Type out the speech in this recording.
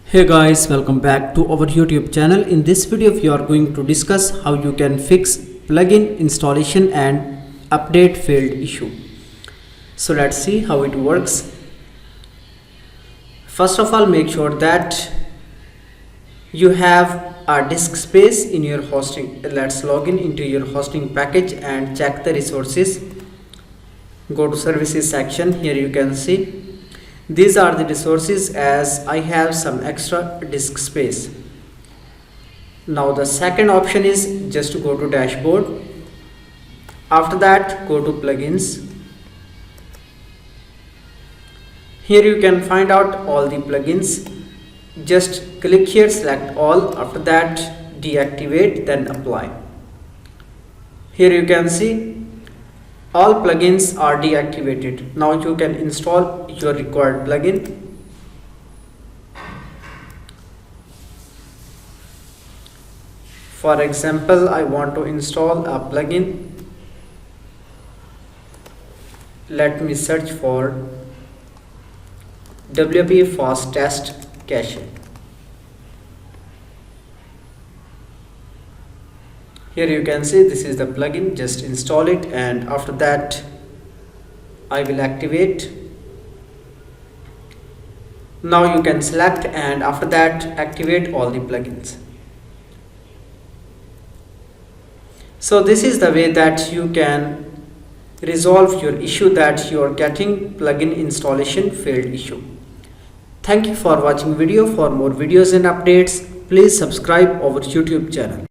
Hey guys, welcome back to our YouTube channel. In this video we are going to discuss how you can fix plugin installation and update failed issue. So let's see how it works. First of all, make sure that you have a disk space in your hosting. Let's log in into your hosting package and check the resources. Go to services section. Here you can see these are the resources, as I have some extra disk space. Now the second option is just to go to dashboard. After that, go to plugins. Here you can find out all the plugins. Just click here, select all. After that, deactivate, then apply. Here you can see all plugins are deactivated. Now you can install your required plugin. For example, I want to install a plugin. Let me search for WP Fast Test Cache. Here you can see this is the plugin. Just install it, and after that I will activate. Now you can select, and after that activate all the plugins. So this is the way that you can resolve your issue that you are getting plugin installation failed issue. Thank you for watching video. For more videos and updates, please subscribe our YouTube channel.